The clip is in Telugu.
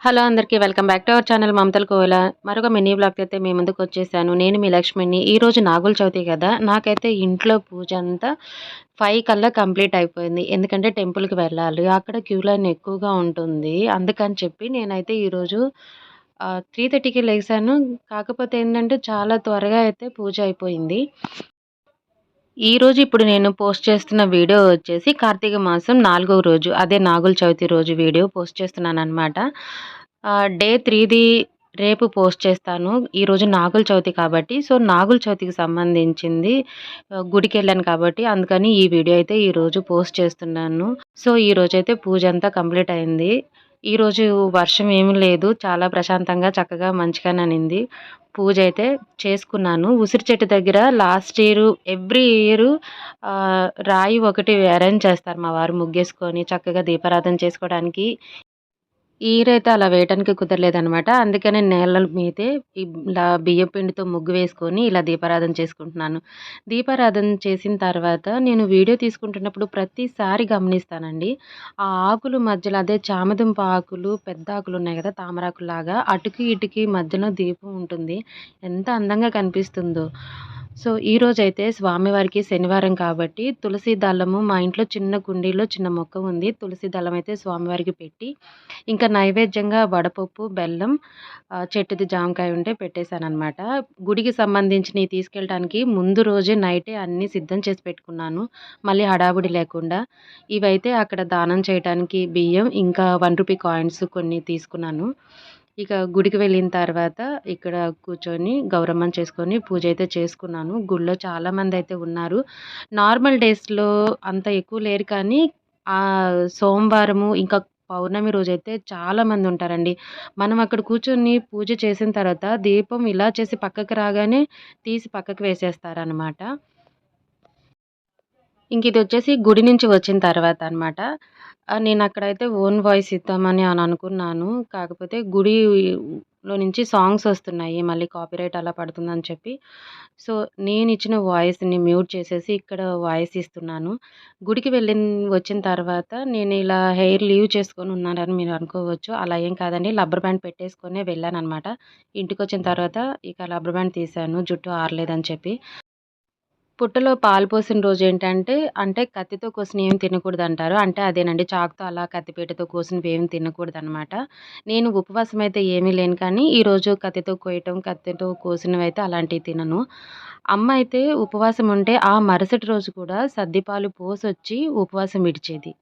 హలో అందరికీ welcome back to our channel మమతల కోవెల. మరొక మినీ వ్లాగ్‌తో అయితే మీ ముందుకొచ్చేసాను. నేను మీ లక్ష్మిని. ఈరోజు నాగుల చవితి గదా! నాకైతే ఇంట్లో పూజ అంతా 5 కల్లా కంప్లీట్ అయిపోయింది. ఎందుకంటే టెంపుల్‌కి వెళ్ళాలి. అక్కడ క్యూ లైన్ ఎక్కువగా ఉంటుంది. అందుకని చెప్పి నేనైతే ఈరోజు 3:30కి లెగిసాను. కాకపోతే ఏంటంటే చాలా త్వరగా అయితే పూజ అయిపోయింది. ఇప్పుడు నేను పోస్ట్ చేస్తున్న వీడియో వచ్చేసి కార్తీక మాసం 4వ రోజు. అదే నాగుల చవితి రోజు వీడియో పోస్ట్ చేస్తున్నాననమాట. డే 3ది రేపు పోస్ట్ చేస్తాను. ఈరోజు నాగుల చవితి కాబట్టి, సో, నాగుల చవితికి సంబంధించింది గుడికెళ్ళాను కాబట్టి, అందుకని ఈ వీడియో అయితే ఈరోజు పోస్ట్ చేస్తున్నాను. సో, ఈరోజైతే పూజ అంతా కంప్లీట్ అయింది. ఈరోజు వర్షం ఏమి లేదు. చాలా ప్రశాంతంగా, చక్కగా, మంచిగాననింది. పూజైతే చేసుకున్నాను. ఉసిరి చెట్టు దగ్గర లాస్ట్ ఎవ్రీ ఇయరు రాయి ఒకటి అరేంజ్ చేస్తారు మా వారు ముగ్గేసుకొని చక్కగా దీపారాధన చేసుకోవడానికి. ఈ ఇయర్ అయితే అలా వేయటానికి కుదరలేదనమాట. అందుకనే నేల మీదే ఇలా బియ్యపు పిండితో ముగ్గు వేసుకొని ఇలా దీపారాధన చేసుకుంటున్నాను. దీపారాధన చేసిన తర్వాత నేను వీడియో తీసుకుంటున్నప్పుడు ప్రతిసారి గమనిస్తానండి. ఆ ఆకులు మధ్యలో అదే చామదుంప ఆకులు, పెద్ద ఆకులున్నాయి గదా! తామరాకుల్లాగా అటుకి, ఇటుకి మధ్యలో దీపం ఉంటుంది. ఎంత అందంగా కనిపిస్తుందో. సో, ఈరోజైతే స్వామివారికి శనివారం కాబట్టి తులసి దళము మా ఇంట్లో చిన్న కుండీలో చిన్న మొక్క ఉంది. తులసి దళం అయితే స్వామివారికి పెట్టి, ఇంకా నైవేద్యంగా వడపప్పు, బెల్లం, చెట్టుది జామకాయ ఉంటే పెట్టేశాననమాట. గుడికి సంబంధించినయి తీసుకెళ్ళటానికి ముందు రోజే నైటే అన్నీ సిద్ధం చేసి పెట్టుకున్నాను. మళ్ళీ హడావుడి లేకుండా. ఇవైతే అక్కడ దానం చేయటానికి బియ్యం, ఇంకా రూ. 1 కాయిన్స్ కొన్ని తీసుకున్నాను. ఇక గుడికి వెళ్ళిన తర్వాత ఇక్కడ కూర్చొని గౌరమ్మని చేసుకొని పూజ అయితే చేసుకున్నాను. గుడిలో చాలామందయితే ఉన్నారు. నార్మల్ డేస్‌లో అంత ఎక్కువ లేరు కానీ సోమవారము ఇంకా పౌర్ణమి రోజైతే చాలామందుంటారండి. మనం అక్కడ కూర్చొని పూజ చేసిన తర్వాత దీపం ఇలా చేసి పక్కకి రాగానే తీసి పక్కకు వేసేస్తారనమాట. ఇంకిదొచ్చేసి గుడి నుంచి వచ్చిన తర్వాత అనమాట. నేనక్కడైతే ఓన్ వాయిస్ ఇద్దామని అనుకున్నాను. కాకపోతే గుడిలో నుంచి సాంగ్స్ ఒస్తున్నాయి. మళ్ళీ కాపీరైట్ అలా పడుతుందని చెప్పి, సో, నేనిచ్చిన వాయిస్‌ని మ్యూట్ చేసేసి ఇక్కడ వాయిస్ ఇస్తున్నాను. గుడికి వచ్చిన తర్వాత నేనిలా హెయిర్ లీవ్ చేసుకొని ఉన్నానని మీరు అనుకోవచ్చు. అలా ఏం కాదండి. రబ్బర్ బ్యాండ్ పెట్టేసుకొనే వెళ్ళాననమాట. ఇంటికొచ్చిన తర్వాత ఇక రబ్బర్ బ్యాండ్ తీశాను జుట్టు ఆరలేదని చెప్పి. పుట్టలో పాలు పోసిన రోజేంటంటే, అంటే కత్తితో కోసినయేమి తినకూడదంటారు. అంటే అదేనండి చాకుతో అలా కత్తిపీటతో కోసినవేమి తినకూడదనమాట. నేను ఉపవాసం అయితే ఏమీ లేను కానీ, ఈరోజు కత్తితో కోయటం, కత్తితో కోసినవైతే అలాంటివి తినను. అమ్మ అయితే ఉపవాసం ఉంటే, ఆ మరుసటి రోజు కూడా సద్దిపాలు పోసొచ్చి ఉపవాసం విడిచేది.